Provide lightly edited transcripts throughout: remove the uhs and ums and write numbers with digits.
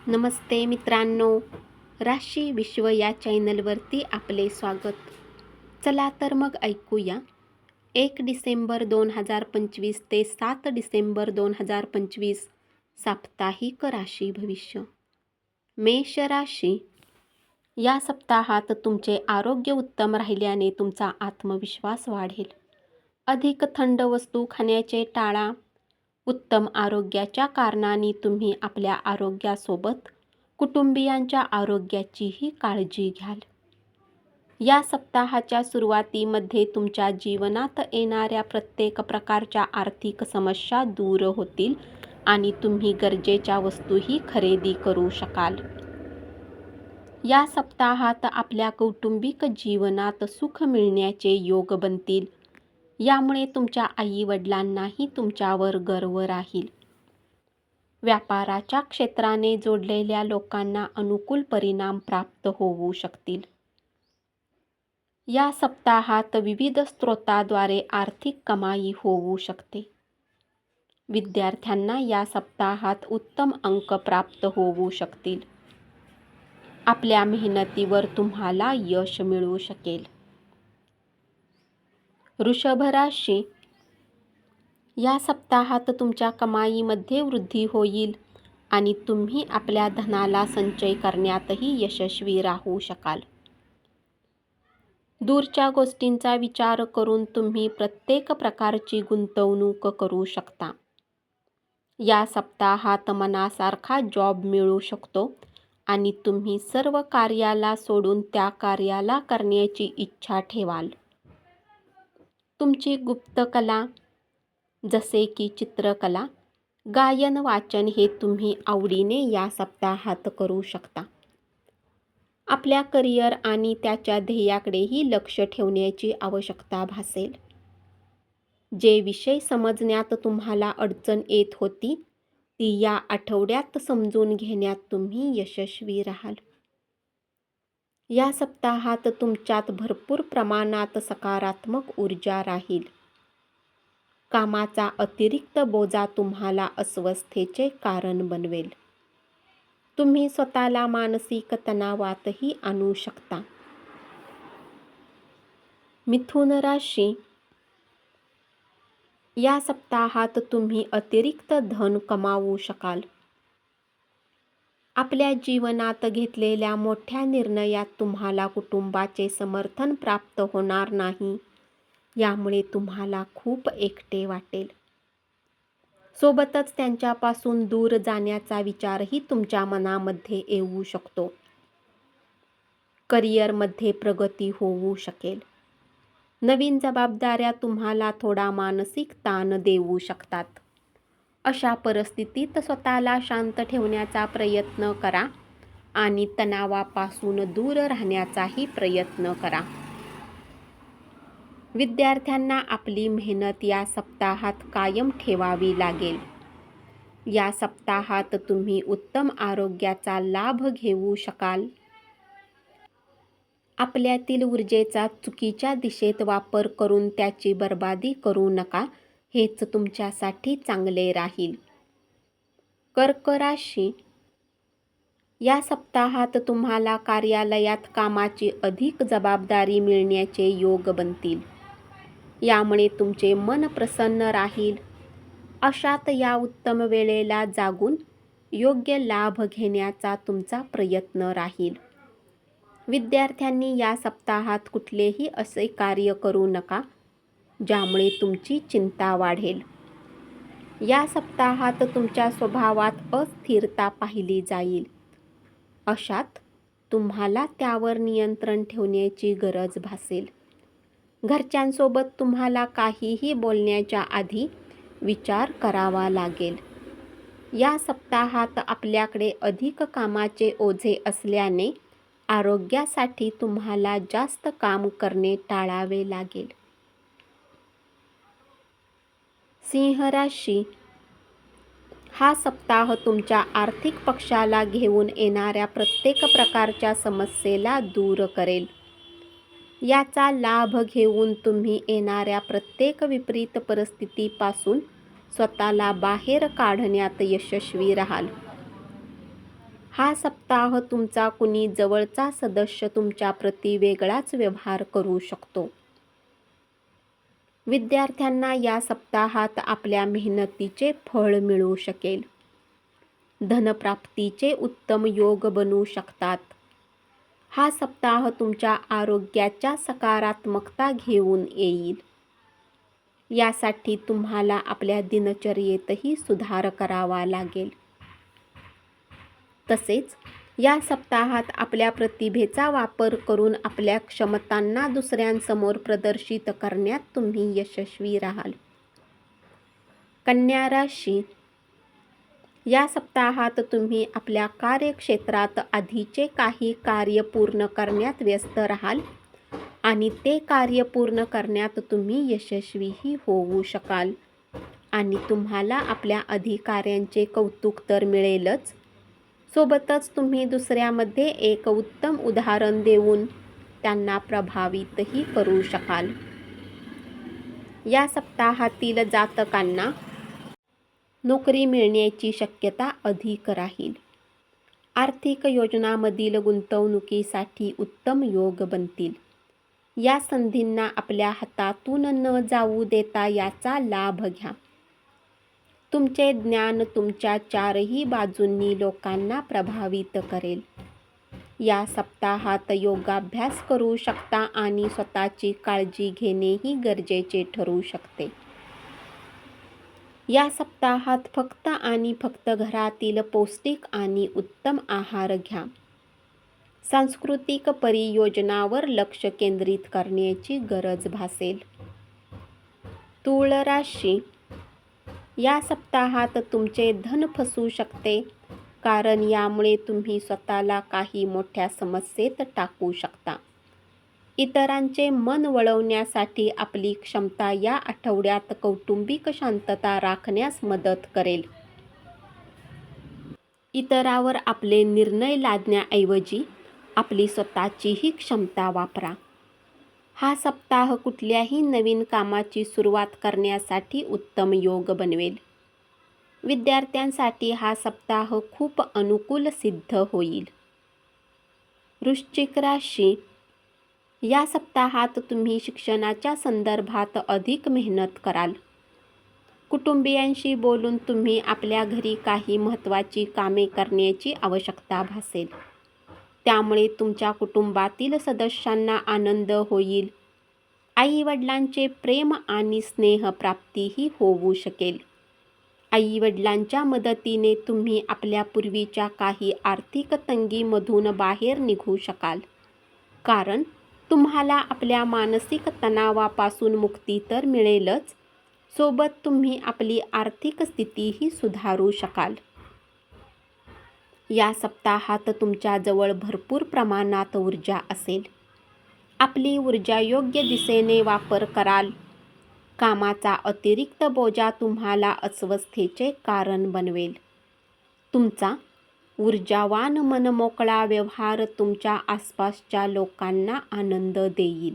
नमस्ते मित्रांनो, राशी विश्व या चॅनलवरती आपले स्वागत. चला तर मग ऐकूया 1 डिसेंबर 2025 ते 7 डिसेंबर 2025 साप्ताहिक राशी भविष्य. मेष राशी. या सप्ताहात तुमचे आरोग्य उत्तम राहिल्याने तुमचा आत्मविश्वास वाढेल. अधिक थंड वस्तू खाण्याचे टाळा. उत्तम आरोग्याच्या कारणाने तुम्ही आपल्या आरोग्यासोबत कुटुंबियांच्या आरोग्याचीही काळजी घ्याल. या सप्ताहाच्या सुरुवातीमध्ये तुमच्या जीवनात येणाऱ्या प्रत्येक प्रकारच्या आर्थिक समस्या दूर होतील आणि तुम्ही गरजेच्या वस्तूही खरेदी करू शकाल. या सप्ताहात आपल्या कौटुंबिक जीवनात सुख मिळण्याचे योग बनतील. यामुळे तुमच्या आई-वडिलांनाही तुमच्यावर गर्व राहील. व्यापाराच्या क्षेत्राने जोडलेल्या लोकांना अनुकूल परिणाम प्राप्त होऊ शकतील. या सप्ताहात विविध स्रोतांद्वारे आर्थिक कमाई होऊ शकते. विद्यार्थ्यांना या सप्ताहात उत्तम अंक प्राप्त होऊ शकतील. आपल्या मेहनतीवर तुम्हाला यश मिळू शकेल. वृषभ राशी. या सप्ताहात तुमच्या कमाईमध्ये वृद्धी होईल आणि तुम्ही आपल्या धनाला संचय करण्यातही यशस्वी राहू शकाल. दूरच्या गोष्टींचा विचार करून तुम्ही प्रत्येक प्रकारची गुंतवणूक करू शकता. या सप्ताहात मनासारखा जॉब मिळू शकतो आणि तुम्ही सर्व कार्याला सोडून त्या कार्याला करण्याची इच्छा ठेवाल. तुमची गुप्त कला जसे की चित्रकला, गायन, वाचन हे तुम्ही आवडीने या सप्ताहात करू शकता. आपल्या करिअर आणि त्याच्या ध्येयाकडेही लक्ष ठेवण्याची आवश्यकता भासेल. जे विषय समजण्यात तुम्हाला अडचण येत होती ती या आठवड्यात समजून घेण्यात तुम्ही यशस्वी राहाल. या सप्ताहात तुमच्यात भरपूर प्रमाणात सकारात्मक ऊर्जा राहील. कामाचा अतिरिक्त बोजा तुम्हाला अस्वस्थतेचे कारण बनवेल. तुम्ही स्वतःला मानसिक तणावातही आणू शकता. मिथुन राशी. या सप्ताहात तुम्ही अतिरिक्त धन कमावू शकाल. आपल्या जीवनात घेतलेल्या मोठ्या निर्णयात तुम्हाला कुटुंबाचे समर्थन प्राप्त होणार नाही. यामुळे तुम्हाला खूप एकटे वाटेल. सोबतच त्यांच्यापासून दूर जाण्याचा विचारही तुमच्या मनामध्ये येऊ शकतो. करिअरमध्ये प्रगती होऊ शकेल. नवीन जबाबदाऱ्या तुम्हाला थोडा मानसिक ताण देऊ शकतात. अशा परिस्थितीत स्वतःला शांत ठेवण्याचा प्रयत्न करा आणि तणावापासून दूर राहण्याचाही प्रयत्न करा. विद्यार्थ्यांना आपली मेहनत या सप्ताहात कायम ठेवावी लागेल. या सप्ताहात तुम्ही उत्तम आरोग्याचा लाभ घेऊ शकाल. आपल्यातील ऊर्जेचा चुकीच्या दिशेत वापर करून त्याची बर्बादी करू नका. हेच तुमच्यासाठी चांगले राहील. कर्क राशी. या सप्ताहात तुम्हाला कार्यालयात कामाची अधिक जबाबदारी मिळण्याचे योग बनतील. यामुळे तुमचे मन प्रसन्न राहील. अशात या उत्तम वेळेला जागून योग्य लाभ घेण्याचा तुमचा प्रयत्न राहील. विद्यार्थ्यांनी या सप्ताहात कुठलेही असे कार्य करू नका ज्यामुळे तुमची चिंता वाढेल. या सप्ताहात तुमच्या स्वभावात अस्थिरता पाहिली जाईल. अशात तुम्हाला त्यावर नियंत्रण ठेवण्याची गरज भासेल. घरच्यांसोबत तुम्हाला काहीही बोलण्याच्या आधी विचार करावा लागेल. या सप्ताहात आपल्याकडे अधिक कामाचे ओझे असल्याने आरोग्यासाठी तुम्हाला जास्त काम करणे टाळावे लागेल. सिंह राशी. हा सप्ताह तुमच्या आर्थिक पक्षाला घेऊन येणाऱ्या प्रत्येक प्रकारच्या समस्येला दूर करेल. याचा लाभ घेऊन तुम्ही येणाऱ्या प्रत्येक विपरीत परिस्थितीपासून स्वतःला बाहेर काढण्यात यशस्वी राहाल. हा सप्ताह तुमचा कुणी जवळचा सदस्य तुमच्याप्रती वेगळाच व्यवहार करू शकतो. विद्यार्थ्यांना या सप्ताहात आपल्या मेहनतीचे फळ मिळू शकेल. धनप्राप्तीचे उत्तम योग बनू शकतात. हा सप्ताह तुमच्या आरोग्याच्या सकारात्मकता घेऊन येईल. यासाठी तुम्हाला आपल्या दिनचर्येतही सुधार करावा लागेल. तसेच या सप्ताहात आपल्या प्रतिभेचा वापर करून आपल्या क्षमतांना दुसऱ्यांसमोर प्रदर्शित करण्यात तुम्ही यशस्वी राहाल. कन्या राशी, या सप्ताहात तुम्ही आपल्या कार्यक्षेत्रात आधीचे काही कार्य पूर्ण करण्यात व्यस्त राहाल आणि ते कार्य पूर्ण करण्यात तुम्ही यशस्वीही होऊ शकाल आणि तुम्हाला आपल्या अधिकाऱ्यांचे कौतुक तर मिळेलच, सोबतच तुम्ही दुसऱ्यामध्ये एक उत्तम उदाहरण देऊन त्यांना प्रभावितही करू शकाल. या सप्ताहातील जातकांना नोकरी मिळण्याची शक्यता अधिक राहील. आर्थिक योजनांमधील गुंतवणुकीसाठी उत्तम योग बनतील. या संधींना आपल्या हातातून न जाऊ देता याचा लाभ घ्या. तुमचे ज्ञान तुमच्या चारही बाजूंनी लोकांना प्रभावित करेल. या सप्ताहात योगाभ्यास करू शकता आणि स्वतःची काळजी घेणेही गरजेचे ठरू शकते. या सप्ताहात फक्त आणि फक्त घरातील पौष्टिक आणि उत्तम आहार घ्या. सांस्कृतिक परियोजनावर लक्ष केंद्रित करण्याची गरज भासेल. तुळ राशी, या सप्ताहात तुमचे धन फसू शकते, कारण यामुळे तुम्ही स्वतःला काही मोठ्या समस्येत टाकू शकता. इतरांचे मन वळवण्यासाठी आपली क्षमता या आठवड्यात कौटुंबिक शांतता राखण्यास मदत करेल. इतरांवर आपले निर्णय लादण्याऐवजी आपली स्वतःचीही क्षमता वापरा. हा सप्ताह कुठल्याही नवीन कामाची सुरुवात करण्यासाठी उत्तम योग बनवेल. विद्यार्थ्यांसाठी हा सप्ताह खूप अनुकूल सिद्ध होईल. वृश्चिक राशी, या सप्ताहात तुम्ही शिक्षणाच्या संदर्भात अधिक मेहनत कराल. कुटुंबियांशी बोलून तुम्ही आपल्या घरी काही महत्त्वाची कामे करण्याची आवश्यकता भासेल. त्यामुळे तुमच्या कुटुंबातील सदस्यांना आनंद होईल. आई-वडिलांचे प्रेम आणि स्नेहप्राप्तीही होऊ शकेल. आई-वडिलांच्या मदतीने तुम्ही आपल्या पूर्वीच्या काही आर्थिक तंगीमधून बाहेर निघू शकाल, कारण तुम्हाला आपल्या मानसिक तणावापासून मुक्ती तर मिळेलच, सोबत तुम्ही आपली आर्थिक स्थितीही सुधारू शकाल. या सप्ताहात तुमच्याजवळ भरपूर प्रमाणात ऊर्जा असेल. आपली ऊर्जा योग्य दिशेने वापर कराल. कामाचा अतिरिक्त बोजा तुम्हाला अस्वस्थतेचे कारण बनवेल. तुमचा ऊर्जावान मनमोकळा व्यवहार तुमच्या आसपासच्या लोकांना आनंद देईल.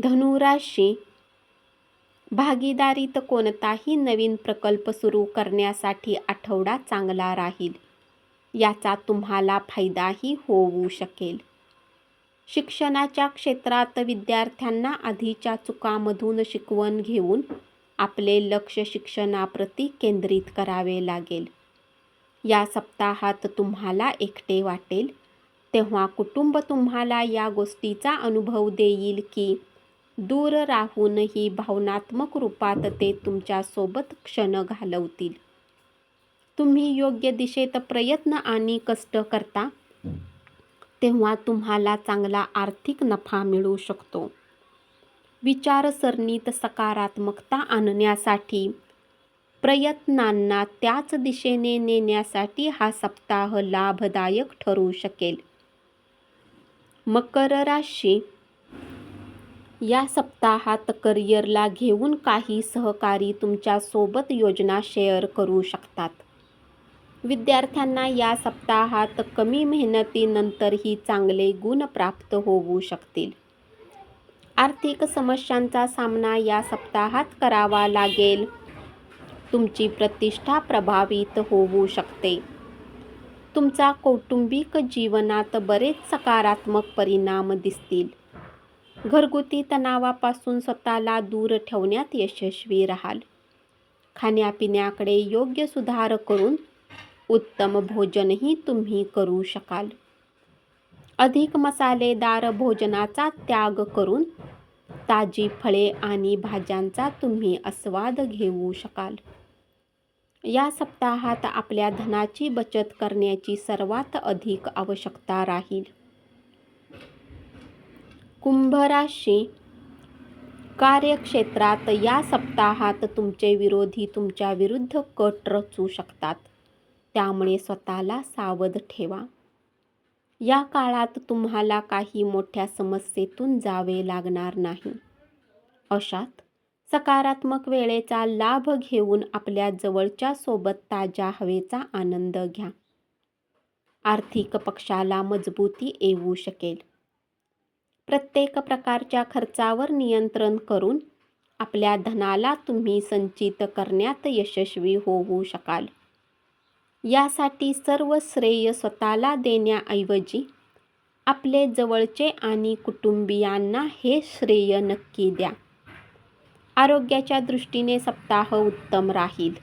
धनु राशी, भागीदारीत कोणताही नवीन प्रकल्प सुरू करण्यासाठी आठवडा चांगला राहील. याचा तुम्हाला फायदाही होऊ शकेल. शिक्षणाच्या क्षेत्रात विद्यार्थ्यांना आधीच्या चुकांमधून शिकवण घेऊन आपले लक्ष शिक्षणाप्रती केंद्रित करावे लागेल. या सप्ताहात तुम्हाला एकटे वाटेल, तेव्हा कुटुंब तुम्हाला या गोष्टीचा अनुभव देईल की दूर राहूनही भावनात्मक रूपात ते तुमच्यासोबत क्षण घालवतील. तुम्ही योग्य दिशेत प्रयत्न आणि कष्ट करता, तेव्हा तुम्हाला चांगला आर्थिक नफा मिळू शकतो. विचारसरणीत सकारात्मकता आणण्यासाठी प्रयत्नांना त्याच दिशेने नेण्यासाठी हा सप्ताह लाभदायक ठरू शकेल. मकर राशी, या सप्ताहात करिअरला घेऊन काही सहकारी तुमच्यासोबत योजना शेअर करू शकतात. विद्यार्थ्यांना या सप्ताहात कमी मेहनतीनंतरही चांगले गुण प्राप्त होऊ शकतील. आर्थिक समस्यांचा सामना या सप्ताहात करावा लागेल. तुमची प्रतिष्ठा प्रभावित होऊ शकते. तुमचा कौटुंबिक जीवनात बरेच सकारात्मक परिणाम दिसतील. घरगुती तणावापासून स्वतःला दूर ठेवण्यात यशस्वी राहाल. खाण्यापिण्याकडे योग्य सुधार करून उत्तम भोजनही तुम्ही करू शकाल. अधिक मसालेदार भोजनाचा त्याग करून ताजी फळे आणि भाज्यांचा तुम्ही आस्वाद घेऊ शकाल. या सप्ताहात आपल्या धनाची बचत करण्याची सर्वात अधिक आवश्यकता राहील. कुंभ राशी. कार्यक्षेत्रात या सप्ताहात तुमचे विरोधी तुमच्या विरुद्ध कट रचू शकतात, त्यामुळे स्वतःला सावध ठेवा. या काळात तुम्हाला काही मोठ्या समस्येतून जावे लागणार नाही. अशात सकारात्मक वेळेचा लाभ घेऊन आपल्या जवळच्या सोबत ताज्या हवेचा आनंद घ्या. आर्थिक पक्षाला मजबूती येऊ शकेल. प्रत्येक प्रकारच्या खर्चावर नियंत्रण करून आपल्या धनाला तुम्ही संचित करण्यात यशस्वी होऊ शकाल. यासाठी सर्व श्रेय स्वतःला देण्याऐवजी आपले जवळचे आणि कुटुंबियांना हे श्रेय नक्की द्या. आरोग्याच्या दृष्टीने सप्ताह उत्तम राहील.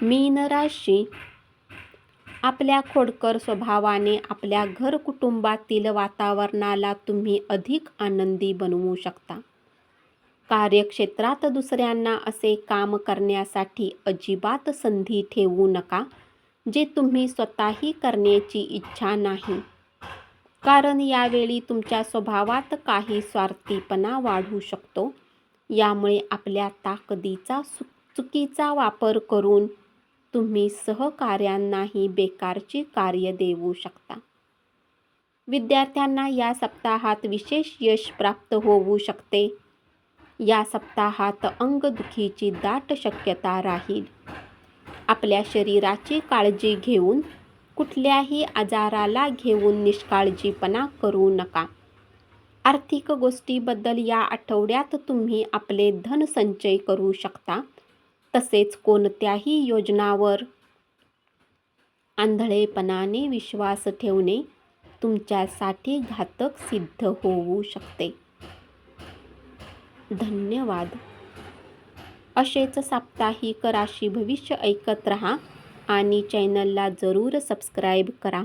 मीन राशी. आपल्या खोडकर स्वभावाने आपल्या घर कुटुंबातील वातावरणाला तुम्ही अधिक आनंदी बनवू शकता. कार्यक्षेत्रात दुसऱ्यांना असे काम करण्यासाठी अजिबात संधी ठेवू नका जे तुम्ही स्वतःही करण्याची इच्छा नाही, कारण यावेळी तुमच्या स्वभावात काही स्वार्थीपणा वाढू शकतो. यामुळे आपल्या ताकदीचा चुकीचा वापर करून तुम्ही सहकाऱ्यांनाही बेकारची कार्य देऊ शकता. विद्यार्थ्यांना या सप्ताहात विशेष यश प्राप्त होऊ शकते. या सप्ताहात अंगदुखीची दाट शक्यता राहील. आपल्या शरीराची काळजी घेऊन कुठल्याही आजाराला घेऊन निष्काळजीपणा करू नका. आर्थिक गोष्टीबद्दल या आठवड्यात तुम्ही आपले धन संचय करू शकता. तसेच कोणत्याही योजनावर आंधळेपणाने विश्वास ठेवणे तुमच्यासाठी घातक सिद्ध होऊ शकते. धन्यवाद. असेच साप्ताहिक राशी भविष्य ऐकत रहा आणि चॅनलला जरूर सबस्क्राईब करा.